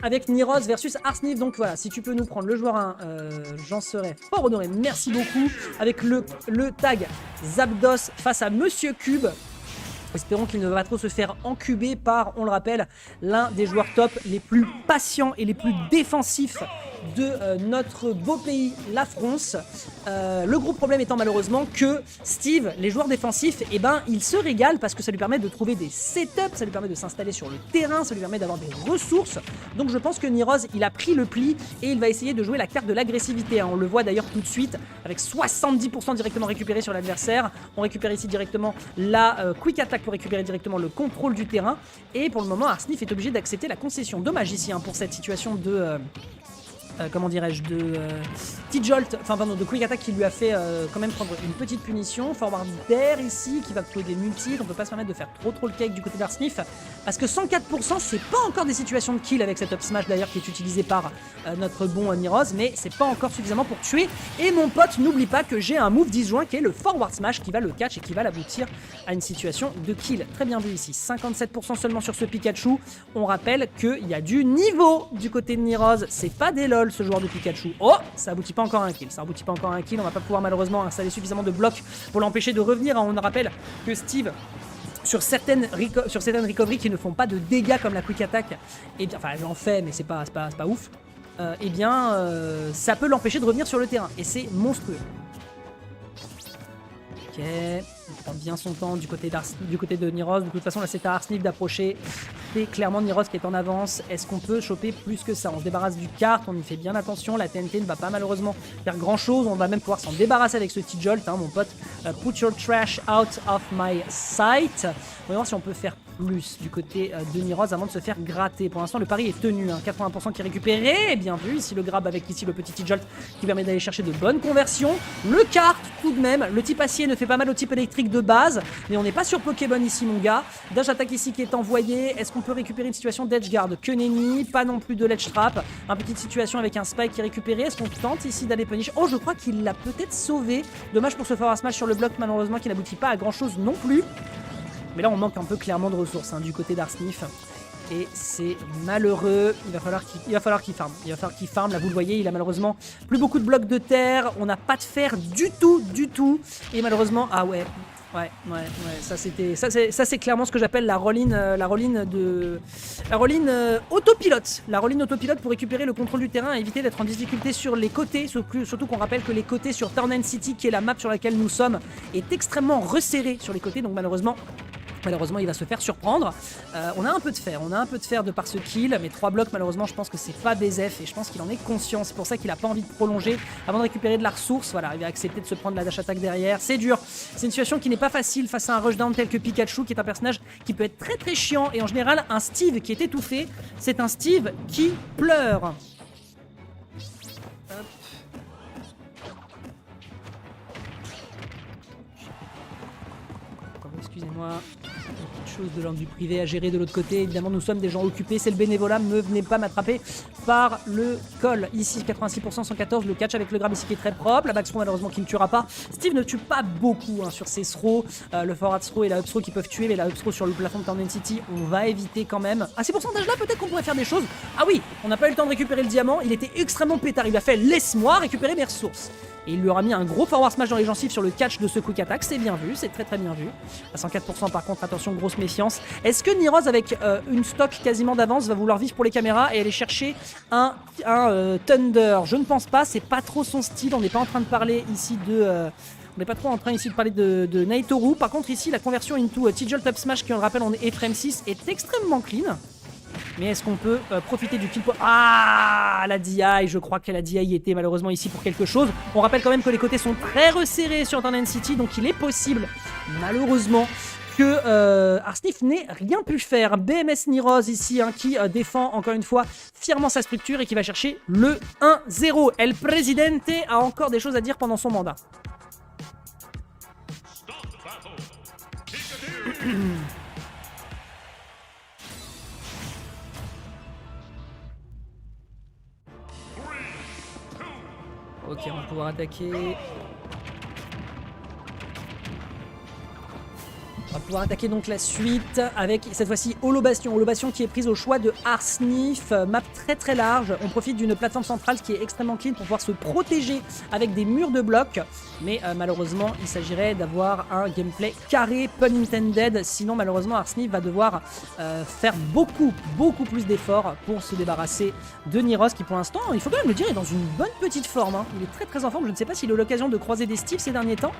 avec Niroz versus Arsniff. Donc voilà, si tu peux nous prendre le joueur 1, j'en serais fort honoré. Merci beaucoup. Avec le tag Zapdos face à Monsieur Cube. Espérons qu'il ne va pas trop se faire encuber par, on le rappelle, l'un des joueurs top les plus patients et les plus défensifs de notre beau pays, la France. Le gros problème étant malheureusement que Steve, les joueurs défensifs, eh ben, il se régale parce que ça lui permet de trouver des setups, ça lui permet de s'installer sur le terrain, ça lui permet d'avoir des ressources. Donc je pense que Niroz, il a pris le pli et il va essayer de jouer la carte de l'agressivité. On le voit d'ailleurs tout de suite avec 70% directement récupéré sur l'adversaire. On récupère ici directement la quick attack pour récupérer directement le contrôle du terrain. Et pour le moment, Arsniff est obligé d'accepter la concession. Dommage ici pour cette situation de... comment dirais-je, de T-Jolt, enfin pardon, de Quick Attack qui lui a fait quand même prendre une petite punition. Forward d'air ici qui va trouver des multis, on peut pas se permettre de faire trop le cake du côté d'Arsniff parce que 104% c'est pas encore des situations de kill avec cet up smash d'ailleurs qui est utilisé par notre bon Niroz, mais c'est pas encore suffisamment pour tuer. Et mon pote, n'oublie pas que j'ai un move disjoint qui est le forward smash qui va le catch et qui va l'aboutir à une situation de kill. Très bien vu ici, 57% seulement sur ce Pikachu. On rappelle qu'il y a du niveau du côté de Niroz, c'est pas des lol ce joueur de Pikachu. Oh, ça aboutit pas encore à un kill, ça aboutit pas encore à un kill, on va pas pouvoir malheureusement installer suffisamment de blocs pour l'empêcher de revenir. On rappelle que Steve, sur certaines recoveries qui ne font pas de dégâts comme la quick attack, et bien, enfin elle en fait mais c'est pas ouf, et bien ça peut l'empêcher de revenir sur le terrain et c'est monstrueux. Ok, il prend bien son temps du côté de Niroz. De toute façon, là, c'est à Arsniff d'approcher. C'est clairement Niroz qui est en avance. Est-ce qu'on peut choper plus que ça? On se débarrasse du kart, on y fait bien attention. La TNT ne va pas malheureusement faire grand-chose. On va même pouvoir s'en débarrasser avec ce T-Jolt, mon pote. Put your trash out of my sight. On va voir si on peut faire plus du côté de Niroz avant de se faire gratter. Pour l'instant, le pari est tenu. 80% qui est récupéré. Bien vu. Ici, le grab avec ici le petit T-Jolt qui permet d'aller chercher de bonnes conversions. Le kart, tout de même. Le type acier ne fait pas mal au type électrique de base. Mais on n'est pas sur Pokéball ici, mon gars. Dash attack ici qui est envoyé. Est-ce qu'on peut récupérer une situation d'edge guard? Que nenni. Pas non plus de ledge trap. Une petite situation avec un spike qui est récupéré. Est-ce qu'on tente ici d'aller punish? Oh, je crois qu'il l'a peut-être sauvé. Dommage pour ce forward smash sur le bloc, malheureusement, qui n'aboutit pas à grand-chose non plus. Mais là, on manque un peu clairement de ressources du côté d'Arsniff. Et c'est malheureux. Il va falloir qu'il farm. Il va falloir qu'il farm. Là, vous le voyez, il a malheureusement plus beaucoup de blocs de terre. On n'a pas de fer du tout. Et malheureusement, ah ouais. Ouais. Ça c'est clairement ce que j'appelle la roll-in autopilote. La roll-in autopilote pour récupérer le contrôle du terrain et éviter d'être en difficulté sur les côtés. Surtout qu'on rappelle que les côtés sur Town City, qui est la map sur laquelle nous sommes, est extrêmement resserré sur les côtés. Donc malheureusement, il va se faire surprendre. On a un peu de fer de par ce kill, mais 3 blocs, malheureusement, je pense que c'est pas BZF et je pense qu'il en est conscient. C'est pour ça qu'il a pas envie de prolonger avant de récupérer de la ressource. Voilà, il va accepter de se prendre la dash attack derrière. C'est dur. C'est une situation qui n'est pas facile face à un rushdown tel que Pikachu, qui est un personnage qui peut être très chiant. Et en général, un Steve qui est étouffé, c'est un Steve qui pleure. Excusez-moi, quelque chose de l'ordre du privé à gérer de l'autre côté. Évidemment, nous sommes des gens occupés, c'est le bénévolat. Ne venez pas m'attraper par le col. Ici, 86%, 114. Le catch avec le grab ici qui est très propre. La back throw, malheureusement, qui ne tuera pas. Steve ne tue pas beaucoup sur ses throws. Le forward throw et la up throw qui peuvent tuer, mais la up throw sur le plafond de Town City, on va éviter quand même. À ces pourcentages-là, peut-être qu'on pourrait faire des choses. Ah oui, on n'a pas eu le temps de récupérer le diamant. Il était extrêmement pétard. Il a fait laisse-moi récupérer mes ressources. Et il lui aura mis un gros forward smash dans les gencives sur le catch de ce quick attack. C'est bien vu, c'est très bien vu. À 104% par contre, attention, grosse méfiance. Est-ce que Niroz, avec une stock quasiment d'avance, va vouloir vivre pour les caméras et aller chercher un Thunder? Je ne pense pas, c'est pas trop son style. On n'est pas en train de parler ici de... on n'est pas trop en train ici de parler de Naitoru. Par contre ici, la conversion into T-Jolt up smash, qui on le rappelle, on est frame 6, est extrêmement clean. Mais est-ce qu'on peut profiter du kill point? Ah, la DI, je crois que la DI était malheureusement ici pour quelque chose. On rappelle quand même que les côtés sont très resserrés sur Town City, donc il est possible, malheureusement, que Arsniff n'ait rien pu faire. BMS Niroz ici, qui défend encore une fois fièrement sa structure et qui va chercher le 1-0. El Presidente a encore des choses à dire pendant son mandat. Ok, on va pouvoir attaquer. Hop, pouvoir attaquer donc la suite avec cette fois-ci Holo Bastion. Holo Bastion qui est prise au choix de Arsnif. Map très très large. On profite d'une plateforme centrale qui est extrêmement clean pour pouvoir se protéger avec des murs de blocs. Mais malheureusement, il s'agirait d'avoir un gameplay carré, pun intended. Sinon, malheureusement, Arsnif va devoir faire beaucoup plus d'efforts pour se débarrasser de Niroz qui, pour l'instant, il faut quand même le dire, est dans une bonne petite forme. Hein. Il est très en forme. Je ne sais pas s'il a eu l'occasion de croiser des Steve ces derniers temps.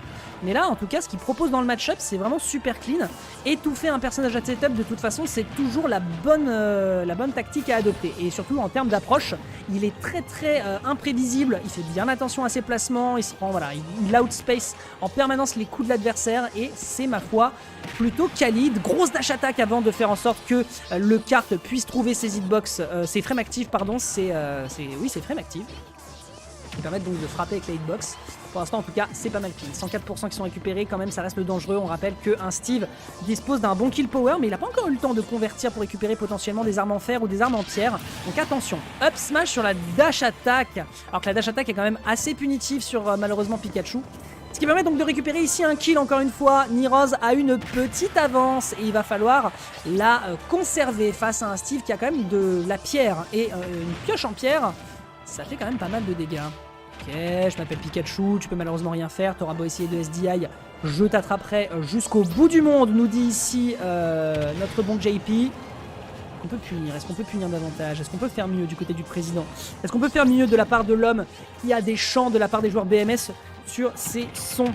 Mais là, en tout cas, ce qu'il propose dans le match-up, c'est vraiment super clean. Étouffer un personnage à setup, de toute façon, c'est toujours la bonne tactique à adopter. Et surtout, en termes d'approche, il est très imprévisible. Il fait bien attention à ses placements. Il se prend, voilà, il outspace en permanence les coups de l'adversaire. Et c'est, ma foi, plutôt qualide. Grosse dash attack avant de faire en sorte que le kart puisse trouver ses hitbox, ses frames actives, pardon. C'est frames actives. Qui permettent donc de frapper avec les hitbox. Pour l'instant, en tout cas, c'est pas mal clean. 104% qui sont récupérés, quand même, ça reste le dangereux. On rappelle qu'un Steve dispose d'un bon kill power, mais il n'a pas encore eu le temps de convertir pour récupérer potentiellement des armes en fer ou des armes en pierre. Donc attention, up smash sur la dash attack. Alors que la dash attack est quand même assez punitive sur malheureusement Pikachu. Ce qui permet donc de récupérer ici un kill encore une fois. Niroz a une petite avance et il va falloir la conserver face à un Steve qui a quand même de la pierre et une pioche en pierre. Ça fait quand même pas mal de dégâts. Ok, je m'appelle Pikachu, tu peux malheureusement rien faire, t'auras beau essayer de SDI, je t'attraperai jusqu'au bout du monde, nous dit ici notre bon JP. Est-ce qu'on peut punir davantage? Est-ce qu'on peut faire mieux du côté du président? Est-ce qu'on peut faire mieux de la part de l'homme qui a des champs de la part des joueurs BMS sur ses sons?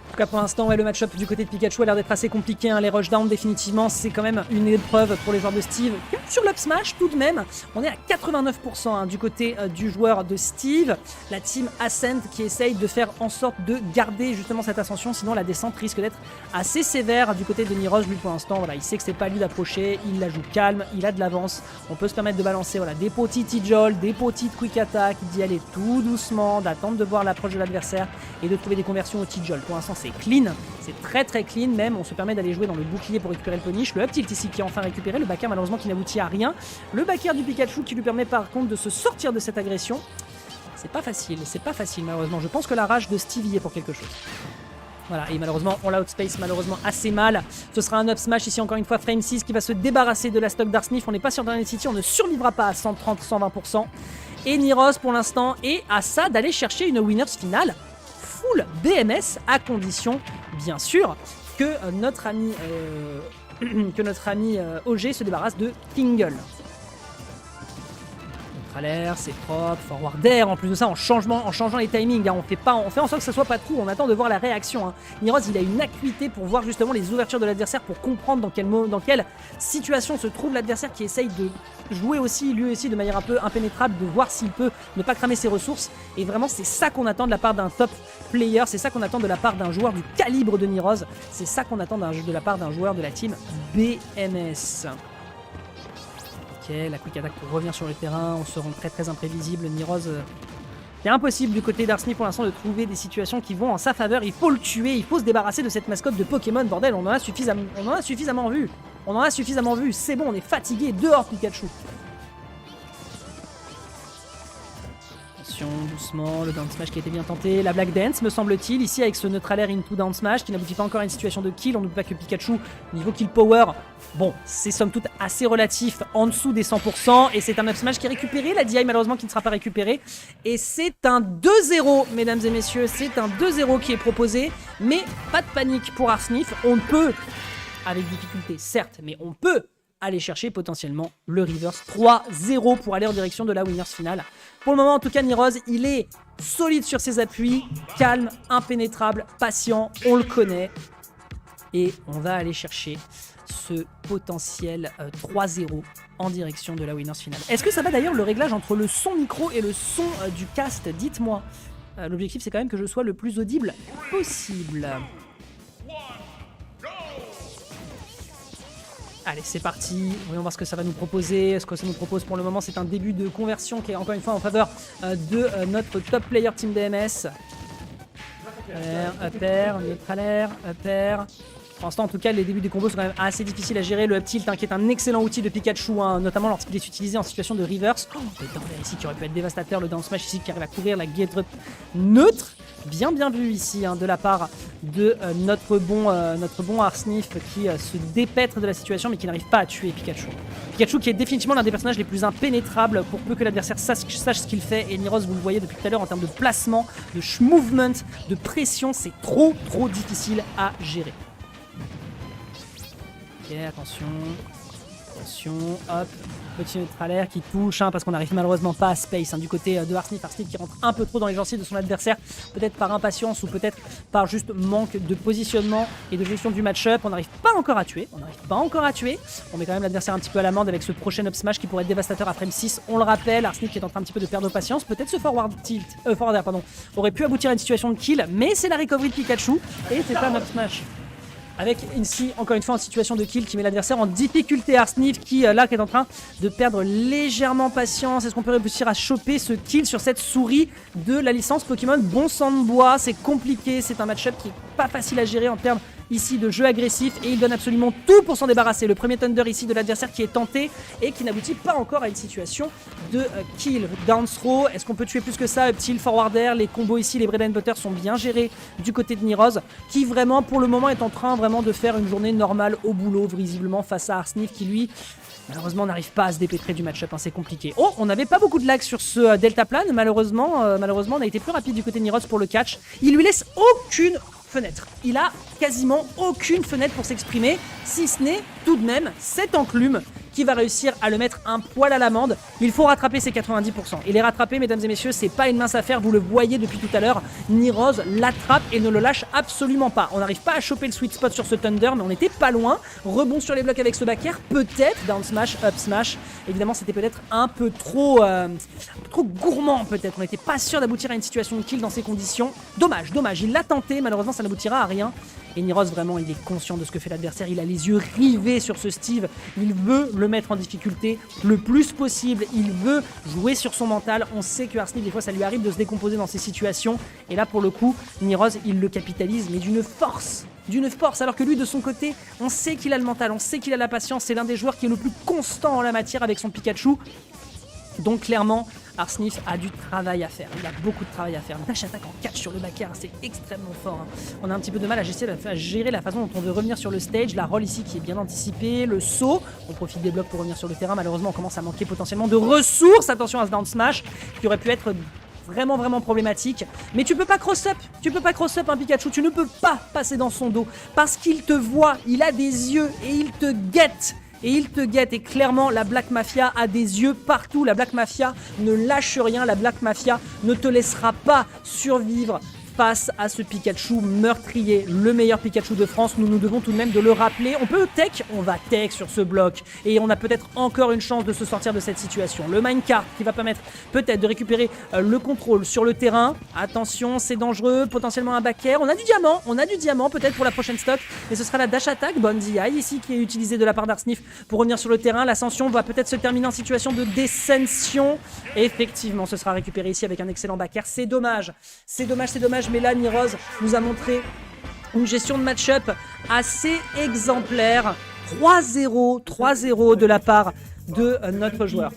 En tout cas pour l'instant, ouais, le match-up du côté de Pikachu a l'air d'être assez compliqué. Hein. Les rushdown définitivement, c'est quand même une épreuve pour les joueurs de Steve. Sur l'up smash tout de même, on est à 89% hein, du côté du joueur de Steve. La team Ascent qui essaye de faire en sorte de garder justement cette ascension, sinon la descente risque d'être assez sévère du côté de Niroz. Lui pour l'instant, voilà, il sait que c'est pas lui d'approcher, il la joue calme, il a de l'avance. On peut se permettre de balancer voilà, des petits T-Jol, des petites quick attack, d'y aller tout doucement, d'attendre de voir l'approche de l'adversaire et de trouver des conversions au T-Jol. Pour l'instant, c'est clean, c'est très clean même. On se permet d'aller jouer dans le bouclier pour récupérer le punish. Le up tilt ici qui est enfin récupéré, le backer malheureusement qui n'aboutit à rien. Le backer du Pikachu qui lui permet par contre de se sortir de cette agression. C'est pas facile malheureusement. Je pense que la rage de Steve y est pour quelque chose. Voilà, et malheureusement, on l'outspace malheureusement assez mal. Ce sera un up smash ici, encore une fois, Frame 6 qui va se débarrasser de la stock d'Arsnif. On n'est pas sur Dark City, on ne survivra pas à 130-120%. Et Niroz, pour l'instant, est à ça d'aller chercher une winners finale full BMS, à condition, bien sûr, que notre ami, OG se débarrasse de Tingle. L'air, c'est propre, forward air, en plus de ça, en changeant les timings, hein, on fait en sorte que ça soit pas trou, on attend de voir la réaction. Hein. Niroz, il a une acuité pour voir justement les ouvertures de l'adversaire, pour comprendre dans quelle situation se trouve l'adversaire qui essaye de jouer aussi, lui aussi, de manière un peu impénétrable, de voir s'il peut ne pas cramer ses ressources. Et vraiment, c'est ça qu'on attend de la part d'un top player, c'est ça qu'on attend de la part d'un joueur du calibre de Niroz, c'est ça qu'on attend de la part d'un joueur de la team BMS. Ok, la quick attack pour revenir sur le terrain, on se rend très imprévisible. Niroz, c'est impossible du côté d'Arsnif pour l'instant de trouver des situations qui vont en sa faveur. Il faut le tuer, il faut se débarrasser de cette mascotte de Pokémon, bordel, on en a suffisamment vu. C'est bon, on est fatigué, dehors Pikachu. Attention, doucement, le down smash qui a été bien tenté, la Black Dance me semble-t-il, ici avec ce neutral air into down smash qui n'aboutit pas encore à une situation de kill. On n'oublie pas que Pikachu, niveau kill power, bon, c'est somme toute assez relatif, en dessous des 100%, et c'est un up smash qui est récupéré, la DI malheureusement qui ne sera pas récupérée, et c'est un 2-0, mesdames et messieurs, c'est un 2-0 qui est proposé, mais pas de panique pour Arsnif, on peut, avec difficulté certes, mais on peut aller chercher potentiellement le reverse 3-0 pour aller en direction de la winners finale. Pour le moment, en tout cas, Niroz, il est solide sur ses appuis, calme, impénétrable, patient, on le connaît. Et on va aller chercher ce potentiel 3-0 en direction de la winners finale. Est-ce que ça va d'ailleurs le réglage entre le son micro et le son du cast? Dites-moi. L'objectif, c'est quand même que je sois le plus audible possible. Allez, c'est parti. Voyons voir ce que ça va nous proposer. Ce que ça nous propose pour le moment, c'est un début de conversion qui est encore une fois en faveur de notre top player team DMS. Up air, neutral air, up air. Pour l'instant, en tout cas, les débuts des combos sont quand même assez difficiles à gérer. Le up tilt, hein, qui est un excellent outil de Pikachu, hein, notamment lorsqu'il est utilisé en situation de reverse. Oh, le down air ici qui aurait pu être dévastateur. Le down smash ici qui arrive à couvrir la get drop neutre. Bien vu ici, hein, de la part de notre bon Arsnif qui se dépêtre de la situation mais qui n'arrive pas à tuer Pikachu. Pikachu qui est définitivement l'un des personnages les plus impénétrables pour peu que l'adversaire sache ce qu'il fait. Et Niroz, vous le voyez depuis tout à l'heure en termes de placement, de movement, de pression, c'est trop difficile à gérer. Ok, attention, hop, petit neutralaire qui touche, hein, parce qu'on n'arrive malheureusement pas à space, hein, du côté de Arsnif qui rentre un peu trop dans les gencives de son adversaire, peut-être par impatience ou peut-être par juste manque de positionnement et de gestion du match-up. On n'arrive pas encore à tuer, on met quand même l'adversaire un petit peu à l'amende avec ce prochain up smash qui pourrait être dévastateur à frame 6, on le rappelle. Arsnif qui est en train un petit peu de perdre patience, peut-être ce forward air, aurait pu aboutir à une situation de kill, mais c'est la recovery de Pikachu et c'est un up smash. Avec ici, encore une fois, en situation de kill qui met l'adversaire en difficulté. Arsnif qui, là, qui est en train de perdre légèrement patience. Est-ce qu'on peut réussir à choper ce kill sur cette souris de la licence Pokémon Bon Sang de Bois? C'est compliqué, c'est un match-up qui est pas facile à gérer en termes ici de jeu agressif et il donne absolument tout pour s'en débarrasser. Le premier Thunder ici de l'adversaire qui est tenté et qui n'aboutit pas encore à une situation de kill. Down throw, est-ce qu'on peut tuer plus que ça? Up tilt, forward air, les combos ici, les bread and butter sont bien gérés du côté de Niroz qui vraiment pour le moment est en train vraiment de faire une journée normale au boulot visiblement face à Arsnif qui lui malheureusement n'arrive pas à se dépêtrer du match-up, hein, c'est compliqué. Oh, on n'avait pas beaucoup de lag sur ce deltaplane, malheureusement on a été plus rapide du côté de Niroz pour le catch. Il lui laisse aucune fenêtre. Il a quasiment aucune fenêtre pour s'exprimer, si ce n'est tout de même cet enclume qui va réussir à le mettre un poil à l'amende. Il faut rattraper ses 90%. Et les rattraper, mesdames et messieurs, c'est pas une mince affaire, vous le voyez depuis tout à l'heure. Niroz l'attrape et ne le lâche absolument pas. On n'arrive pas à choper le sweet spot sur ce Thunder, mais on était pas loin. Rebond sur les blocs avec ce back air, peut-être down smash, up smash. Évidemment, c'était peut-être un peu trop gourmand, peut-être. On n'était pas sûr d'aboutir à une situation de kill dans ces conditions. Dommage. Il l'a tenté, malheureusement, ça n'aboutira à rien. Et Niroz, vraiment, il est conscient de ce que fait l'adversaire. Il a les yeux rivés sur ce Steve. Il veut le mettre en difficulté le plus possible. Il veut jouer sur son mental. On sait que Arsnif, des fois, ça lui arrive de se décomposer dans ces situations. Et là, pour le coup, Niroz, il le capitalise, mais d'une force. Alors que lui, de son côté, on sait qu'il a le mental, on sait qu'il a la patience. C'est l'un des joueurs qui est le plus constant en la matière avec son Pikachu. Donc clairement, Arsnif a du travail à faire. Il a beaucoup de travail à faire. Dash attaque en catch sur le back air, c'est extrêmement fort. Hein. On a un petit peu de mal à gérer la façon dont on veut revenir sur le stage. La roll ici qui est bien anticipée. Le saut, on profite des blocs pour revenir sur le terrain. Malheureusement, on commence à manquer potentiellement de ressources. Attention à ce down smash qui aurait pu être vraiment problématique. Mais tu peux pas cross-up. Un Pikachu. Tu ne peux pas passer dans son dos parce qu'il te voit. Il a des yeux et il te guette. Et clairement la Black Mafia a des yeux partout, la Black Mafia ne lâche rien, la Black Mafia ne te laissera pas survivre face à ce Pikachu meurtrier, le meilleur Pikachu de France. Nous devons tout de même de le rappeler. On va tech sur ce bloc et on a peut-être encore une chance de se sortir de cette situation. Le minecart qui va permettre peut-être de récupérer le contrôle sur le terrain. Attention, c'est dangereux, potentiellement un back air. On a du diamant peut-être pour la prochaine stock, mais ce sera la dash attack Bonzi ici qui est utilisée de la part d'Arsnif pour revenir sur le terrain. L'ascension va peut-être se terminer en situation de descension. Effectivement, ce sera récupéré ici avec un excellent back air. C'est dommage, mais là Niroz nous a montré une gestion de match-up assez exemplaire. 3-0 de la part de notre joueur.